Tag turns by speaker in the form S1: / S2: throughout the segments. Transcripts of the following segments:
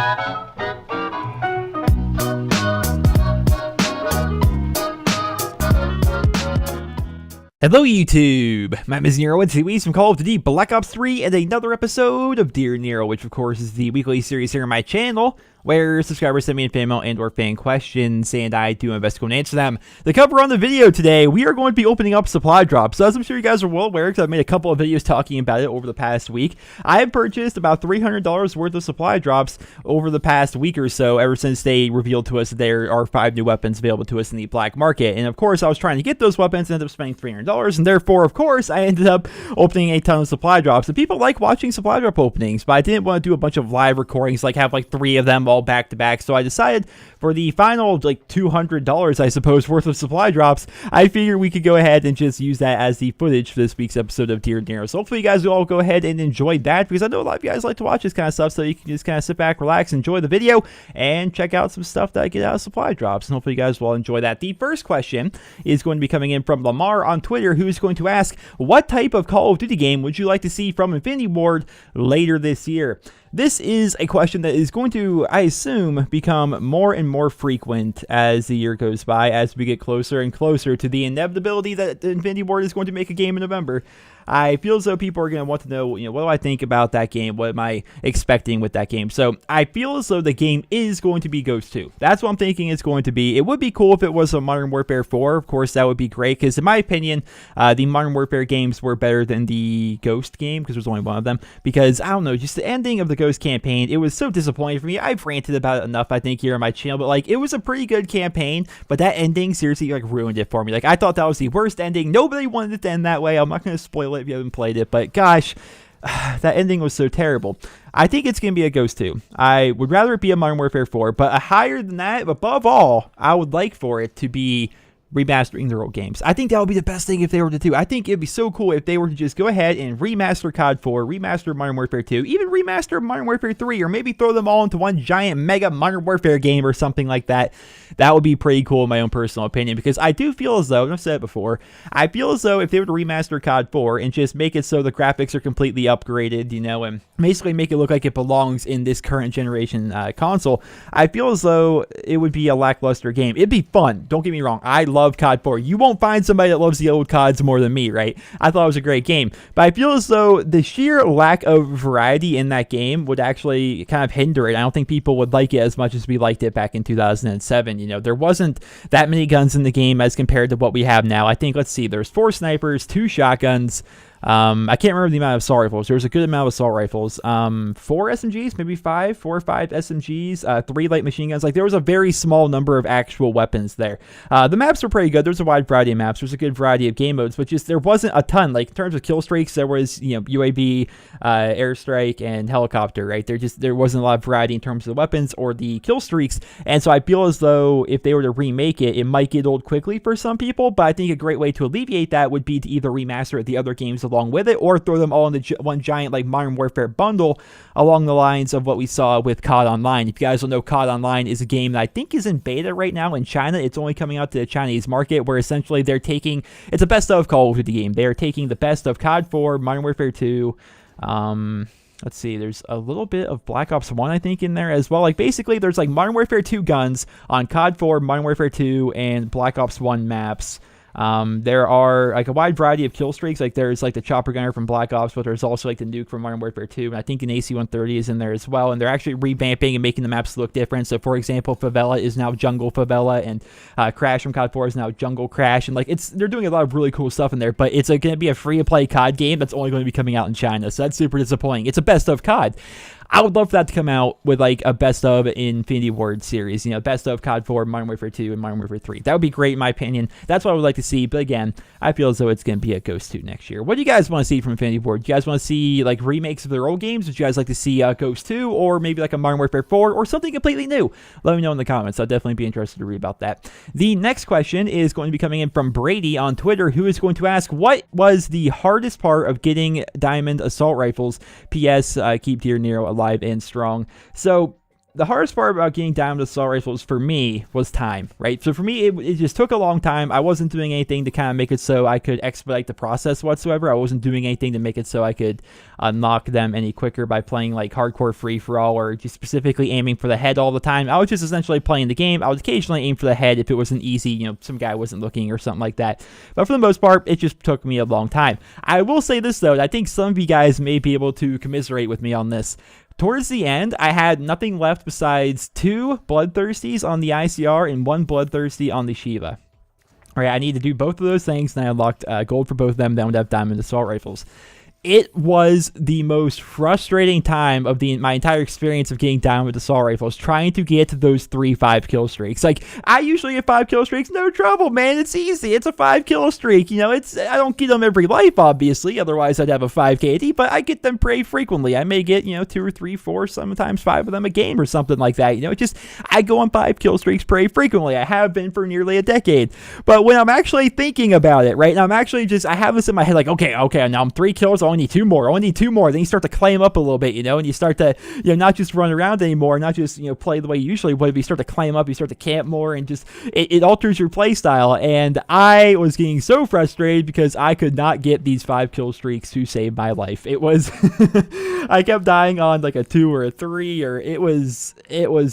S1: Hello YouTube, my name is Nero, and today we some Call of Duty Black Ops 3 and another episode of Dear Nero, which of course is the weekly series here on my channel, where subscribers send me in fan mail and or fan questions, and I do my best to go and answer them. The cover on the video today, we are going to be opening up supply drops. So as I'm sure you guys are well aware, because I've made a couple of videos talking about it over the past week, I have purchased about $300 worth of supply drops over the past week or so, ever since they revealed to us that there are 5 new weapons available to us in the black market. And of course, I was trying to get those weapons and ended up spending $300, and therefore, of course, I ended up opening a ton of supply drops. And people like watching supply drop openings, but I didn't want to do a bunch of live recordings, like have like 3 of them all back to back. So I decided for the final like $200, I suppose, worth of supply drops, I figured we could go ahead and just use that as the footage for this week's episode of Dear Nero. So hopefully you guys will all go ahead and enjoy that, because I know a lot of you guys like to watch this kind of stuff, so you can just kind of sit back, relax, enjoy the video, and check out some stuff that I get out of supply drops. And hopefully you guys will enjoy that. The first question is going to be coming in from Lamar on Twitter, who's going to ask, what type of Call of Duty game would you like to see from Infinity Ward later this year? This is a question that is going to, I assume, become more and more frequent as the year goes by, as we get closer and closer to the inevitability that Infinity Ward is going to make a game in November. I feel as though people are going to want to know, what do I think about that game? What am I expecting with that game? So I feel as though the game is going to be Ghost 2. That's what I'm thinking it's going to be. It would be cool if it was a Modern Warfare 4. Of course, that would be great, because in my opinion, the Modern Warfare games were better than the Ghost game, because there's only one of them. Because, I don't know, just the ending of the Ghost campaign, it was so disappointing for me. I've ranted about it enough, I think, here on my channel, but like, it was a pretty good campaign, but that ending seriously like ruined it for me. Like, I thought that was the worst ending. Nobody wanted it to end that way. I'm not going to spoil it if you haven't played it, but gosh, that ending was so terrible. I think it's going to be a Ghost 2. I would rather it be a Modern Warfare 4, but a higher than that, above all, I would like for it to be remastering their old games. I think that would be the best thing if they were to do. I think it'd be so cool if they were to just go ahead and remaster COD 4, remaster Modern Warfare 2, even remaster Modern Warfare 3, or maybe throw them all into one giant mega Modern Warfare game or something like that. That would be pretty cool in my own personal opinion, because I do feel as though, and I've said it before, I feel as though if they were to remaster COD 4 and just make it so the graphics are completely upgraded, and basically make it look like it belongs in this current generation console, I feel as though it would be a lackluster game. It'd be fun. Don't get me wrong. I love COD 4. You won't find somebody that loves the old CODs more than me, right? I thought it was a great game, but I feel as though the sheer lack of variety in that game would actually kind of hinder it. I don't think people would like it as much as we liked it back in 2007. There wasn't that many guns in the game as compared to what we have now. I think, let's see, there's 4 snipers, 2 shotguns. I can't remember the amount of assault rifles. There's a good amount of assault rifles. 4 SMGs, maybe 4 or 5 SMGs, 3 light machine guns. Like, there was a very small number of actual weapons there. The maps were pretty good. There's a wide variety of maps. There's a good variety of game modes, but just there wasn't a ton. Like, in terms of kill streaks, there was, UAV, airstrike, and helicopter, right? There wasn't a lot of variety in terms of the weapons or the kill streaks. And so I feel as though if they were to remake it, it might get old quickly for some people, but I think a great way to alleviate that would be to either remaster the other games along with it, or throw them all into one giant like Modern Warfare bundle along the lines of what we saw with COD Online. If you guys don't know, COD Online is a game that I think is in beta right now in China. It's only coming out to the Chinese market, where essentially they're taking, it's a best of Call of Duty game. They are taking the best of COD 4, Modern Warfare 2, let's see, there's a little bit of Black Ops 1, I think, in there as well. Like, basically, there's like Modern Warfare 2 guns on COD 4, Modern Warfare 2, and Black Ops 1 maps. There are like a wide variety of kill streaks. Like, there's like the chopper gunner from Black Ops, but there's also like the nuke from Modern Warfare 2, and I think an AC-130 is in there as well. And they're actually revamping and making the maps look different. So, for example, Favela is now Jungle Favela, and Crash from COD 4 is now Jungle Crash. And like, they're doing a lot of really cool stuff in there. But it's going to be a free-to-play COD game that's only going to be coming out in China. So that's super disappointing. It's a best of COD. I would love for that to come out with like a best of Infinity Ward series, best of COD 4, Modern Warfare 2, and Modern Warfare 3. That would be great in my opinion. That's what I would like to see. But again, I feel as though it's going to be a Ghost 2 next year. What do you guys want to see from Infinity Ward? Do you guys want to see like remakes of their old games? Would you guys like to see Ghost 2, or maybe like a Modern Warfare 4, or something completely new? Let me know in the comments. I'll definitely be interested to read about that. The next question is going to be coming in from Brady on Twitter, who is going to ask, what was the hardest part of getting diamond assault rifles? P.S. Keep Dear Nero alive and strong. So the hardest part about getting down to assault rifles for me was time, right? So for me, it just took a long time. I wasn't doing anything to kind of make it so I could expedite the process whatsoever. I wasn't doing anything to make it so I could unlock them any quicker by playing like hardcore free-for-all or just specifically aiming for the head all the time. I was just essentially playing the game. I would occasionally aim for the head if it was an easy, some guy wasn't looking or something like that. But for the most part, it just took me a long time. I will say this, though, I think some of you guys may be able to commiserate with me on this. Towards the end, I had nothing left besides 2 Bloodthirsties on the ICR and 1 Bloodthirsty on the Shiva. All right, I need to do both of those things, and I unlocked gold for both of them, then would have diamond assault rifles. It was the most frustrating time of my entire experience of getting down with assault rifles, trying to get to those 3 5-kill streaks. Like, I usually get 5-kill streaks, no trouble, man. It's easy. It's a 5-kill streak. I don't get them every life, obviously. Otherwise, I'd have a 5 KD, but I get them pretty frequently. I may get, 2 or 3, 4, sometimes 5 of them a game or something like that. I go on 5-kill streaks pretty frequently. I have been for nearly a decade. But when I'm actually thinking about it, right, and I'm actually I have this in my head, like, okay, now I'm 3 kills, I only need 2 more. Then you start to claim up a little bit, and you start to, not just run around anymore, not just, play the way you usually would. But you start to claim up, you start to camp more, and just, it alters your play style. And I was getting so frustrated because I could not get these 5-kill streaks to save my life. It was, I kept dying on like a 2 or a 3, or it was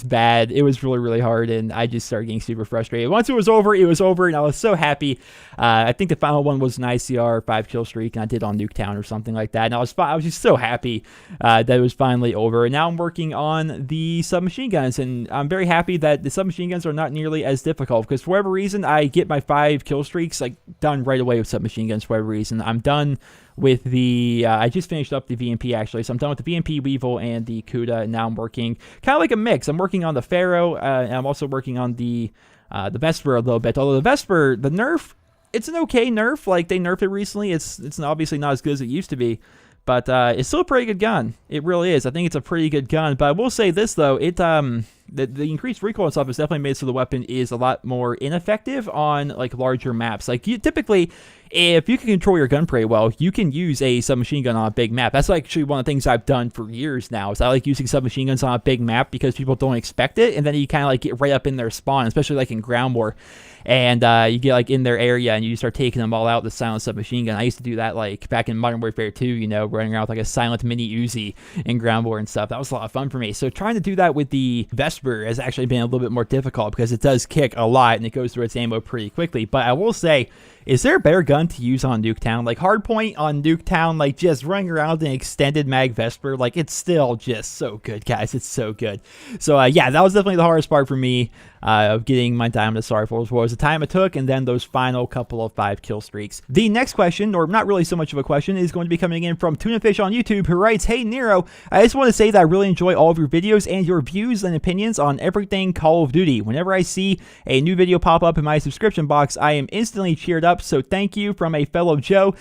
S1: bad. It was really, really hard, and I just started getting super frustrated. Once it was over, and I was so happy. I think the final one was an ICR 5-kill streak, and I did on Nuketown or something like that. And I was just so happy that it was finally over. And now I'm working on the submachine guns, and I'm very happy that the submachine guns are not nearly as difficult, because for whatever reason, I get my 5-kill streaks like done right away with submachine guns. For whatever reason, I'm done with the I just finished up the VMP, actually, so I'm done with the VMP, Weevil, and the Kuda, and now I'm working kind of like a mix. I'm working on the Pharaoh, and I'm also working on the Vesper a little bit, although the Vesper, the nerf, it's an okay nerf. Like, they nerfed it recently. It's obviously not as good as it used to be, but it's still a pretty good gun. It really is. I think it's a pretty good gun. But I will say this, though, the increased recoil and stuff has definitely made so the weapon is a lot more ineffective on like larger maps. Like, typically, if you can control your gun pretty well, you can use a submachine gun on a big map. That's actually one of the things I've done for years now, is I like using submachine guns on a big map because people don't expect it, and then you kind of like get right up in their spawn, especially like in ground war. And you get like in their area and you start taking them all out with the silent submachine gun. I used to do that like back in Modern Warfare 2, running around with like a silent mini Uzi in ground war and stuff. That was a lot of fun for me. So trying to do that with the Vesper has actually been a little bit more difficult because it does kick a lot and it goes through its ammo pretty quickly. But I will say, is there a better gun to use on Nuketown? Like, hardpoint on Nuketown, like just running around an extended mag Vesper, like it's still just so good, guys. It's so good. So yeah, that was definitely the hardest part for me of getting my diamond assault rifles, was the time it took, and then those final couple of 5-kill streaks. The next question, or not really so much of a question, is going to be coming in from Tunafish on YouTube, who writes, "Hey Nero, I just want to say that I really enjoy all of your videos and your views and opinions on everything Call of Duty. Whenever I see a new video pop up in my subscription box, I am instantly cheered up, so thank you from a fellow Joe.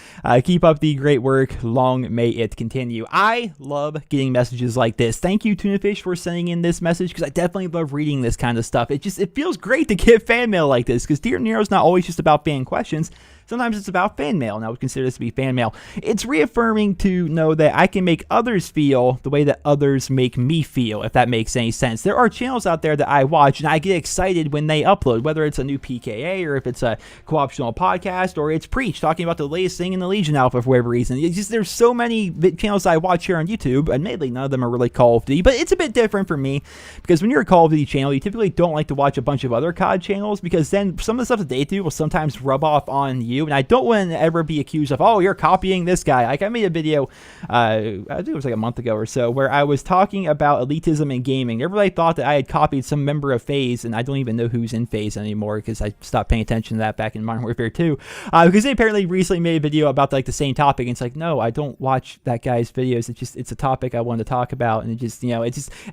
S1: Keep up the great work. Long may it continue." I love getting messages like this. Thank you, Tunafish, for sending in this message, because I definitely love reading this kind of stuff. It feels great to get fan mail like this, because Dear Nero is not always just about fan questions. Sometimes it's about fan mail, and I would consider this to be fan mail. It's reaffirming to know that I can make others feel the way that others make me feel, if that makes any sense. There are channels out there that I watch, and I get excited when they upload, whether it's a new PKA, or if it's a co-optional podcast, or it's Preach, talking about the latest thing in the Legion Alpha for whatever reason. There's so many channels I watch here on YouTube. Admittedly, none of them are really Call of Duty, but it's a bit different for me, because when you're a Call of Duty channel, you typically don't like to watch a bunch of other COD channels, because then some of the stuff that they do will sometimes rub off on you. And I don't want to ever be accused of, oh, you're copying this guy. Like, I made a video, I think it was like a month ago or so, where I was talking about elitism in gaming. Everybody thought that I had copied some member of FaZe, and I don't even know who's in FaZe anymore, because I stopped paying attention to that back in Modern Warfare 2. Because they apparently recently made a video about like the same topic, and it's like, no, I don't watch that guy's videos. It's a topic I wanted to talk about, and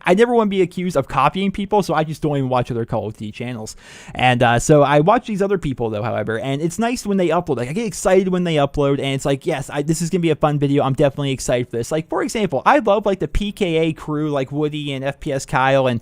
S1: I never want to be accused of copying people, so I just don't even watch other Call of Duty channels. And so I watch these other people, though, however, and it's nice when they they upload. Like, I get excited when they upload, and it's like, yes, this is gonna be a fun video. I'm definitely excited for this. Like, for example, I love like the PKA crew, like Woody and FPS Kyle, and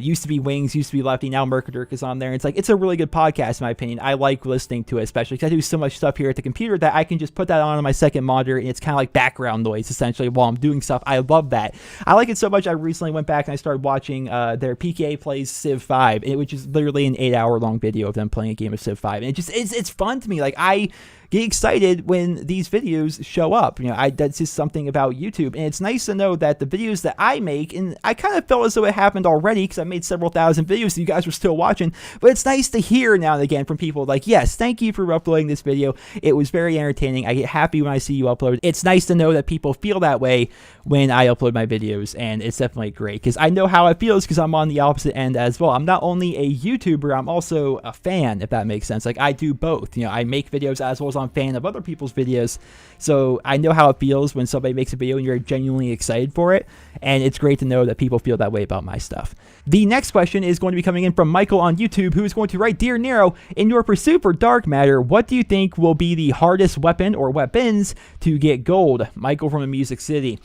S1: used to be Wings, used to be Lefty, now Mercadirk is on there. It's like, it's a really good podcast in my opinion. I like listening to it, especially because I do so much stuff here at the computer that I can just put that on my second monitor, and it's kind of like background noise essentially while I'm doing stuff. I love that. I like it so much. I recently went back and I started watching their PKA plays Civ 5, which is literally an 8-hour long video of them playing a game of Civ 5, and it's fun to me. Like, I get excited when these videos show up. That's just something about YouTube, and it's nice to know that the videos that I make, and I kind of felt as though it happened already because I made several thousand videos, so you guys were still watching, but it's nice to hear now and again from people like, yes, thank you for uploading this video. It was very entertaining. I get happy when I see you upload. It's nice to know that people feel that way when I upload my videos, and it's definitely great because I know how it feels because I'm on the opposite end as well. I'm not only a YouTuber, I'm also a fan, if that makes sense. Like, I do both. I make videos as well as I'm a fan of other people's videos, so I know how it feels when somebody makes a video and you're genuinely excited for it, and it's great to know that people feel that way about my stuff. The next question is going to be coming in from Michael on YouTube, who is going to write, Dear Nero, in your pursuit for dark matter, what do you think will be the hardest weapon or weapons to get gold? Michael from Music City.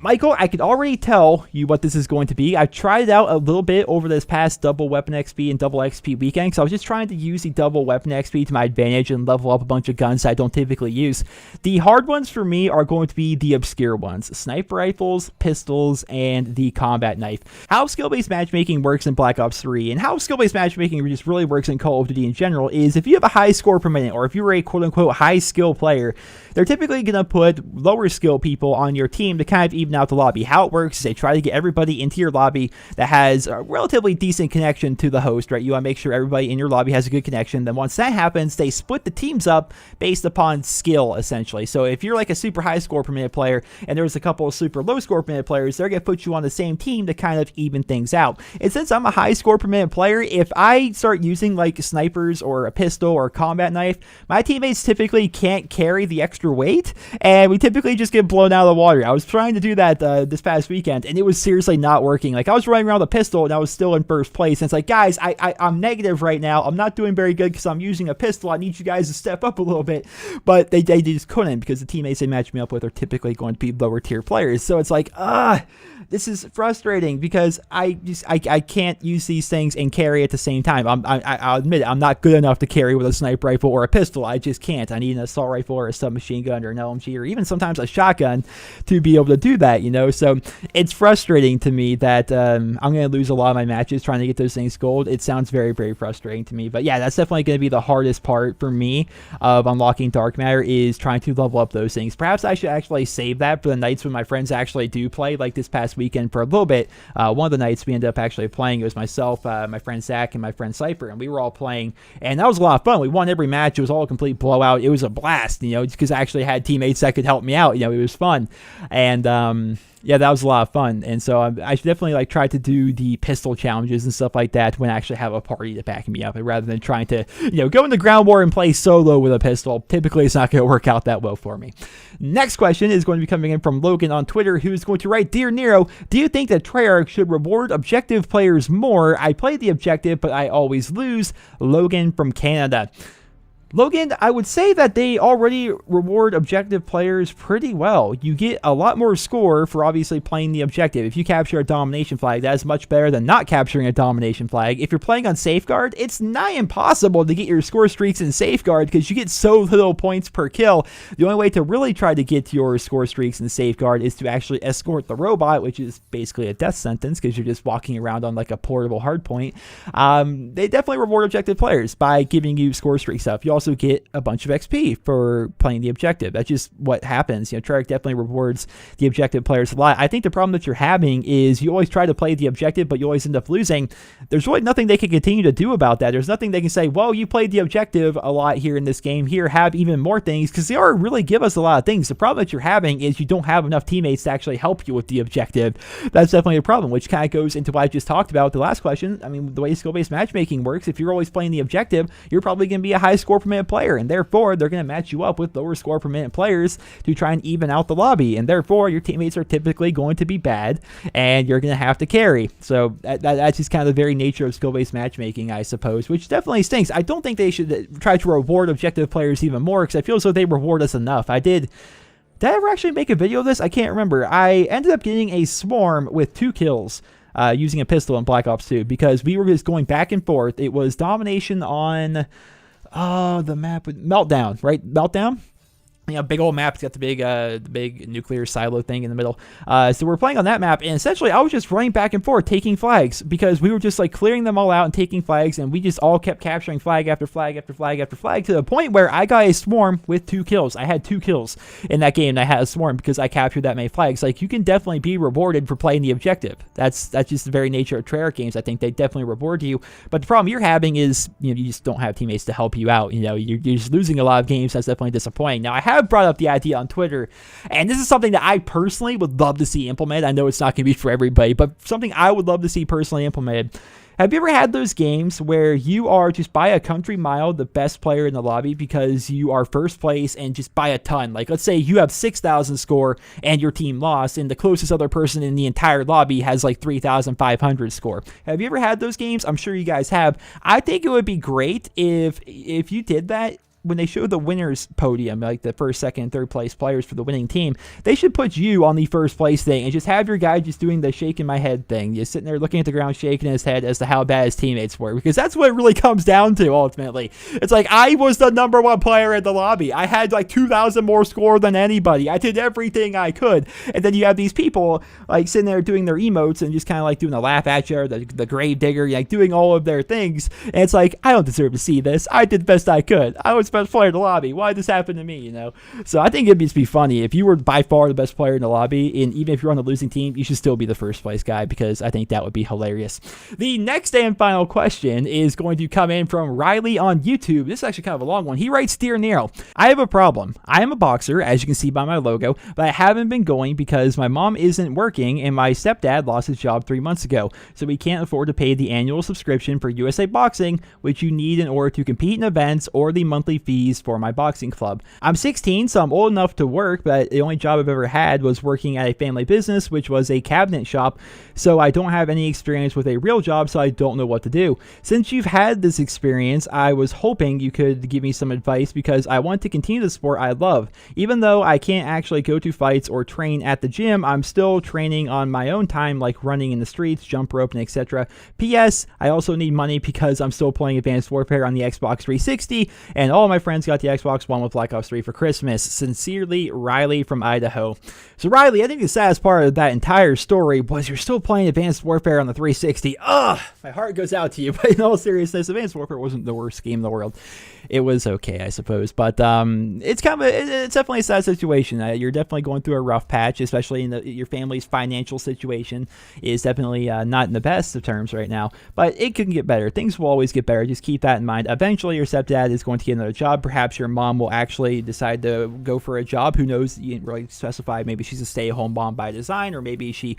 S1: Michael, I can already tell you what this is going to be. I've tried it out a little bit over this past double weapon XP and double XP weekend, so I was just trying to use the double weapon XP to my advantage and level up a bunch of guns I don't typically use. The hard ones for me are going to be the obscure ones: sniper rifles, pistols, and the combat knife. How skill-based matchmaking works in Black Ops 3, and how skill-based matchmaking just really works in Call of Duty in general, is if you have a high score per minute, or if you're a quote-unquote high-skill player, they're typically going to put lower-skill people on your team to kind of even out the lobby. How it works is they try to get everybody into your lobby that has a relatively decent connection to the host, right? You want to make sure everybody in your lobby has a good connection. Then once that happens, they split the teams up based upon skill, essentially. So if you're like a super high score per minute player and there's a couple of super low score per minute players, they're going to put you on the same team to kind of even things out. And since I'm a high score per minute player, if I start using like snipers or a pistol or a combat knife, my teammates typically can't carry the extra weight, and we typically just get blown out of the water. I was trying to do that this past weekend, and it was seriously not working. Like, I was running around with a pistol and I was still in first place, and it's like, guys, I'm negative right now. I'm not doing very good because I'm using a pistol. I need you guys to step up a little bit, but they just couldn't, because the teammates they match me up with are typically going to be lower tier players. So it's like, this is frustrating because I can't use these things and carry at the same time. I'll admit it, I'm not good enough to carry with a sniper rifle or a pistol. I just can't. I need an assault rifle or a submachine gun or an LMG or even sometimes a shotgun to be able to do that, So it's frustrating to me that I'm going to lose a lot of my matches trying to get those things gold. It sounds very, very frustrating to me. But yeah, that's definitely going to be the hardest part for me of unlocking dark matter, is trying to level up those things. Perhaps I should actually save that for the nights when my friends actually do play, like this past weekend for a little bit. One of the nights we ended up actually playing, it was myself, my friend Zach, and my friend Cypher, and we were all playing, and that was a lot of fun. We won every match. It was all a complete blowout. It was a blast, because I actually had teammates that could help me out. It was fun, and yeah, that was a lot of fun. And so I should definitely try to do the pistol challenges and stuff like that when I actually have a party to back me up, rather than trying to go into ground war and play solo with a pistol. Typically it's not going to work out that well for me. Next question is going to be coming in from Logan on Twitter, who's going to write, Dear Nero, do you think that Treyarch should reward objective players more? I play the objective, but I always lose. Logan from Canada. Logan, I would say that they already reward objective players pretty well. You get a lot more score for obviously playing the objective. If you capture a domination flag, that is much better than not capturing a domination flag. If you're playing on Safeguard, it's nigh impossible to get your score streaks in Safeguard because you get so little points per kill. The only way to really try to get your score streaks in Safeguard is to actually escort the robot, which is basically a death sentence because you're just walking around on like a portable hardpoint. They definitely reward objective players by giving you score streak stuff. You also get a bunch of XP for playing the objective. That's just what happens. Treyarch definitely rewards the objective players a lot. I think the problem that you're having is you always try to play the objective, but you always end up losing. There's really nothing they can continue to do about that. There's nothing they can say, well, you played the objective a lot here in this game. Here, have even more things, because they already really give us a lot of things. The problem that you're having is you don't have enough teammates to actually help you with the objective. That's definitely a problem, which kind of goes into what I just talked about with the last question. I mean, the way skill-based matchmaking works, if you're always playing the objective, you're probably going to be a high score per per minute player, and therefore they're going to match you up with lower score per minute players to try and even out the lobby, and therefore your teammates are typically going to be bad, and you're going to have to carry. So that's just kind of the very nature of skill-based matchmaking, I suppose, which definitely stinks. I don't think they should try to reward objective players even more, because I feel as though they reward us enough. Did I ever actually make a video of this? I can't remember. I ended up getting a swarm with 2 kills using a pistol in Black Ops 2 because we were just going back and forth. It was domination on the map with Meltdown, right? Meltdown? Big old map. It's got the big nuclear silo thing in the middle. So we're playing on that map, and essentially I was just running back and forth, taking flags, because we were just like clearing them all out and taking flags, and we just all kept capturing flag after flag after flag after flag to the point where I got a swarm with 2 kills. I had 2 kills in that game, and I had a swarm because I captured that many flags. Like, you can definitely be rewarded for playing the objective. That's just the very nature of Treyarch games. I think they definitely reward you, but the problem you're having is you just don't have teammates to help you out. You're just losing a lot of games. That's definitely disappointing. Now, I have brought up the idea on Twitter, and this is something that I personally would love to see implemented. I know it's not going to be for everybody, but something I would love to see personally implemented. Have you ever had those games where you are just by a country mile the best player in the lobby because you are first place and just by a ton? Like, let's say you have 6,000 score and your team lost, and the closest other person in the entire lobby has like 3,500 score. Have you ever had those games? I'm sure you guys have. I think it would be great if you did that. When they show the winners podium, like the first, second, and third place players for the winning team, they should put you on the first place thing and just have your guy just doing the shaking my head thing, just sitting there looking at the ground, shaking his head as to how bad his teammates were, because that's what it really comes down to ultimately. It's like, I was the number 1 player in the lobby. I had like 2,000 more score than anybody. I did everything I could. And then you have these people like sitting there doing their emotes and just kind of like doing a laugh at you, or the grave digger, like doing all of their things. And it's like, I don't deserve to see this. I did the best I could. I was best player in the lobby. Why did this happen to me? So I think it'd just be funny if you were by far the best player in the lobby, and even if you're on the losing team, you should still be the first place guy, because I think that would be hilarious. The next and final question is going to come in from Riley on YouTube. This is actually kind of a long one. He writes, Dear Nero, I have a problem. I am a boxer, as you can see by my logo, but I haven't been going because my mom isn't working and my stepdad lost his job 3 months ago, so we can't afford to pay the annual subscription for USA Boxing, which you need in order to compete in events, or the monthly fees for my boxing club. I'm 16, so I'm old enough to work, but the only job I've ever had was working at a family business, which was a cabinet shop, so I don't have any experience with a real job, so I don't know what to do. Since you've had this experience, I was hoping you could give me some advice, because I want to continue the sport I love. Even though I can't actually go to fights or train at the gym, I'm still training on my own time, like running in the streets, jump rope, and etc. P.S. I also need money because I'm still playing Advanced Warfare on the Xbox 360, and all my friends got the Xbox One with Black Ops 3 for Christmas. Sincerely, Riley from Idaho. So Riley, I think the saddest part of that entire story was you're still playing Advanced Warfare on the 360. Ugh, my heart goes out to you. But in all seriousness, Advanced Warfare wasn't the worst game in the world. It was okay, I suppose. But it's definitely a sad situation. You're definitely going through a rough patch, especially in your family's financial situation is definitely not in the best of terms right now. But it can get better. Things will always get better. Just keep that in mind. Eventually, your stepdad is going to get another job. Perhaps your mom will actually decide to go for a job. Who knows? You didn't really specify. Maybe she's a stay-at-home mom by design, or maybe she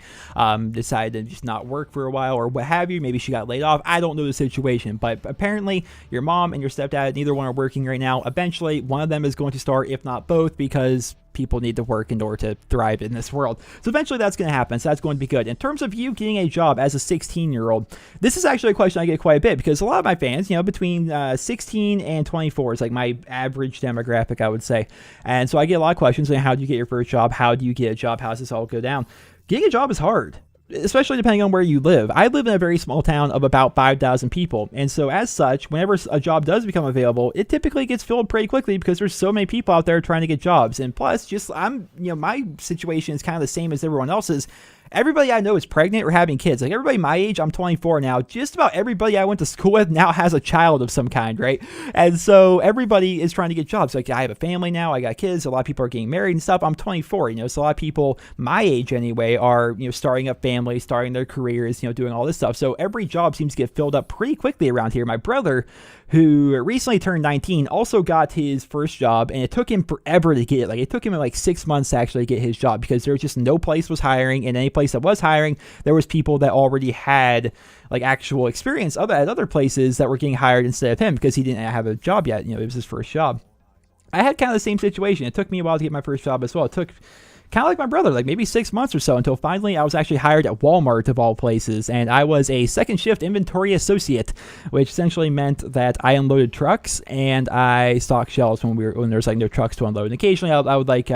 S1: decided to just not work for a while, or what have you. Maybe she got laid off. I don't know the situation, but apparently your mom and your stepdad, neither one are working right now. Eventually, one of them is going to start, if not both, because people need to work in order to thrive in this world. So eventually that's going to happen. So that's going to be good. In terms of you getting a job as a 16-year-old, this is actually a question I get quite a bit, because a lot of my fans, between 16 and 24 is like my average demographic, I would say. And so I get a lot of questions on how do you get your first job? How do you get a job? How does this all go down? Getting a job is hard, especially depending on where you live. I live in a very small town of about 5,000 people. And so as such, whenever a job does become available, it typically gets filled pretty quickly because there's so many people out there trying to get jobs. And plus, my situation is kind of the same as everyone else's. Everybody I know is pregnant or having kids. Like everybody my age, I'm 24 now. Just about everybody I went to school with now has a child of some kind, right? And so everybody is trying to get jobs. Like I have a family now. I got kids. A lot of people are getting married and stuff. I'm 24, so a lot of people my age anyway are, starting up families, starting their careers, doing all this stuff. So every job seems to get filled up pretty quickly around here. My brother, who recently turned 19, also got his first job, and it took him forever to get it. Like it took him like 6 months to actually get his job because there was just no place was hiring, and any place place that was hiring, there was people that already had like actual experience at other places that were getting hired instead of him because he didn't have a job yet. You know, it was his first job. I had kind of the same situation. It took me a while to get my first job as well. It took kind of like my brother, like maybe 6 months or so until finally I was actually hired at Walmart of all places. And I was a second shift inventory associate, which essentially meant that I unloaded trucks and I stocked shelves when there's like no trucks to unload. And occasionally I would like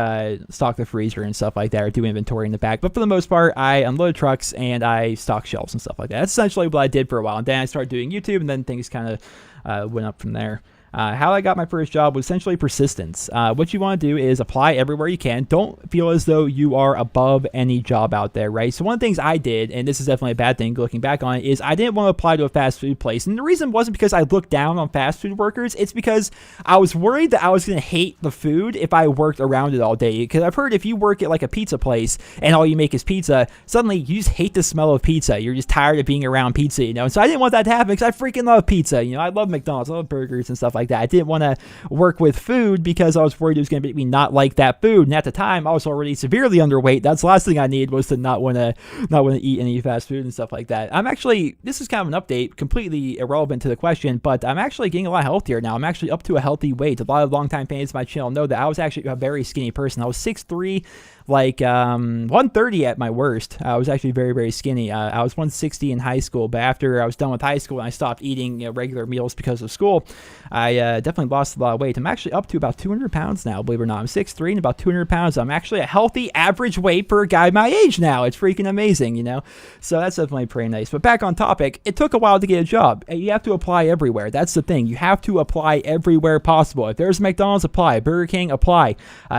S1: stock the freezer and stuff like that or do inventory in the back. But for the most part, I unloaded trucks and I stocked shelves and stuff like that. That's essentially what I did for a while. And then I started doing YouTube and then things kind of went up from there. How I got my first job was essentially persistence. What you want to do is apply everywhere you can. Don't feel as though you are above any job out there, right? So one of the things I did, and this is definitely a bad thing looking back on it, is I didn't want to apply to a fast food place. And the reason wasn't because I looked down on fast food workers. It's because I was worried that I was going to hate the food if I worked around it all day. Because I've heard if you work at like a pizza place and all you make is pizza, suddenly you just hate the smell of pizza. You're just tired of being around pizza, you know? And so I didn't want that to happen because I freaking love pizza. You know, I love McDonald's, I love burgers and stuff like that. I didn't want to work with food because I was worried it was going to make me not like that food. And at the time, I was already severely underweight. That's the last thing I needed was to not want to eat any fast food and stuff like that. I'm actually, this is kind of an update, completely irrelevant to the question, but I'm actually getting a lot healthier now. I'm actually up to a healthy weight. A lot of longtime fans of my channel know that I was actually a very skinny person. I was 6'3", like 130 at my worst. I was actually very, very skinny. I was 160 in high school, but after I was done with high school and I stopped eating regular meals because of school, I definitely lost a lot of weight. I'm actually up to about 200 pounds now, believe it or not. I'm 6'3" and about 200 pounds. I'm actually a healthy average weight for a guy my age now. It's freaking amazing, you know? So that's definitely pretty nice. But back on topic, it took a while to get a job. And you have to apply everywhere. That's the thing. You have to apply everywhere possible. If there's McDonald's, apply. Burger King, apply.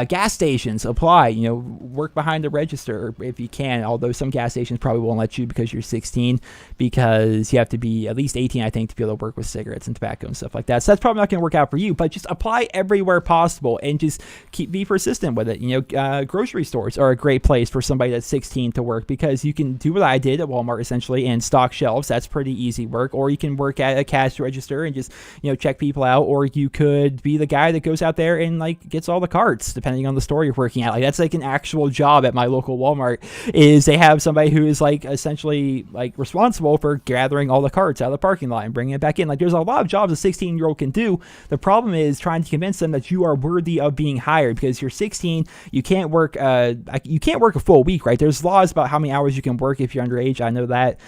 S1: Gas stations, apply. You know, work behind the register if you can, although some gas stations probably won't let you because you're 16, because you have to be at least 18, I think, to be able to work with cigarettes and tobacco and stuff like that. So that's probably not going to work out for you, but just apply everywhere possible and just be persistent with it. You know, grocery stores are a great place for somebody that's 16 to work because you can do what I did at Walmart essentially and stock shelves. That's pretty easy work. Or you can work at a cash register and just, you know, check people out. Or you could be the guy that goes out there and like gets all the carts, depending on the store you're working at. Like that's like an actual job at my local Walmart. Is they have somebody who is like essentially like responsible for gathering all the carts out of the parking lot and bringing it back in. Like there's a lot of jobs a 16-year-old can do. The problem is trying to convince them that you are worthy of being hired because you're 16. You can't work a full week, right? There's laws about how many hours you can work if you're underage. I know that.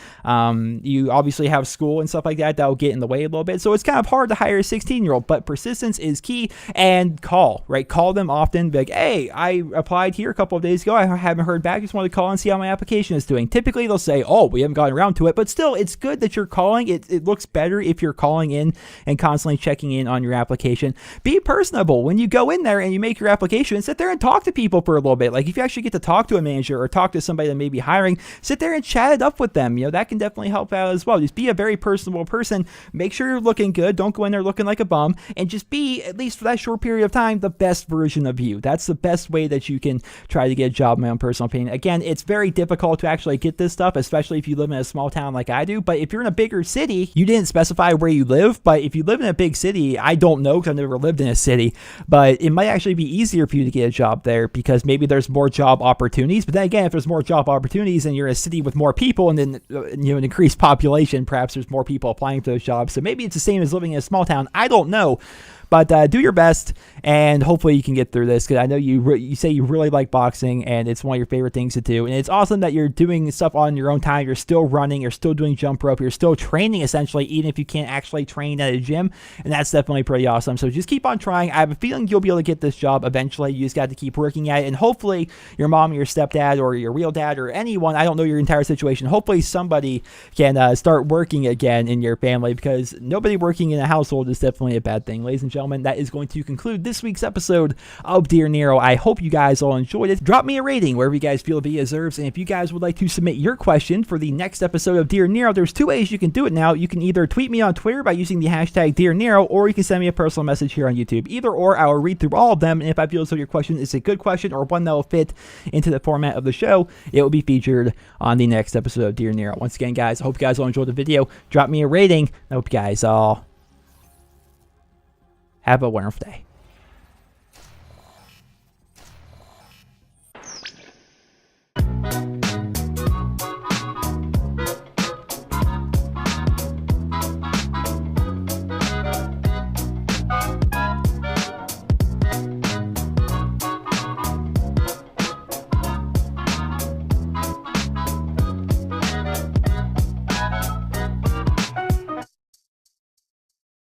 S1: You obviously have school and stuff like that will get in the way a little bit. So it's kind of hard to hire a 16-year-old, but persistence is key. And call, right? Call them often. Be like, hey, I applied here a couple of days ago. I haven't heard back. Just wanted to call and see how my application is doing. Typically, they'll say, oh, we haven't gotten around to it. But still, it's good that you're calling. It looks better if you're calling in and constantly checking in on your application. Be personable. When you go in there and you make your application, sit there and talk to people for a little bit. Like if you actually get to talk to a manager or talk to somebody that may be hiring, sit there and chat it up with them. You know, that can definitely help out as well. Just be a very personable person. Make sure you're looking good. Don't go in there looking like a bum, and just be, at least for that short period of time, the best version of you. That's the best way that you can try to get a job, in my own personal opinion. Again, it's very difficult to actually get this stuff, especially if you live in a small town like I do. But if you're in a bigger city, you didn't specify where you live, but if you live in a big city, I don't know because I've never lived in a city, but it might actually be easier for you to get a job there because maybe there's more job opportunities. But then again, if there's more job opportunities and you're in a city with more people and then an increased population, perhaps there's more people applying for those jobs. So maybe it's the same as living in a small town. I don't know. But do your best, and hopefully you can get through this, because I know you say you really like boxing, and it's one of your favorite things to do. And it's awesome that you're doing stuff on your own time. You're still running. You're still doing jump rope. You're still training, essentially, even if you can't actually train at a gym. And that's definitely pretty awesome. So just keep on trying. I have a feeling you'll be able to get this job eventually. You just got to keep working at it. And hopefully your mom, your stepdad, or your real dad, or anyone, I don't know your entire situation, hopefully somebody can start working again in your family, because nobody working in a household is definitely a bad thing. Ladies and gentlemen, that is going to conclude this week's episode of Dear Nero. I hope you guys all enjoyed it. Drop me a rating wherever you guys feel it deserves. And if you guys would like to submit your question for the next episode of Dear Nero, there's two ways you can do it now. You can either tweet me on Twitter by using the hashtag Dear Nero, or you can send me a personal message here on YouTube. Either or, I will read through all of them. And if I feel as though your question is a good question or one that will fit into the format of the show, it will be featured on the next episode of Dear Nero. Once again, guys, I hope you guys all enjoyed the video. Drop me a rating. I hope you guys all have a wonderful day.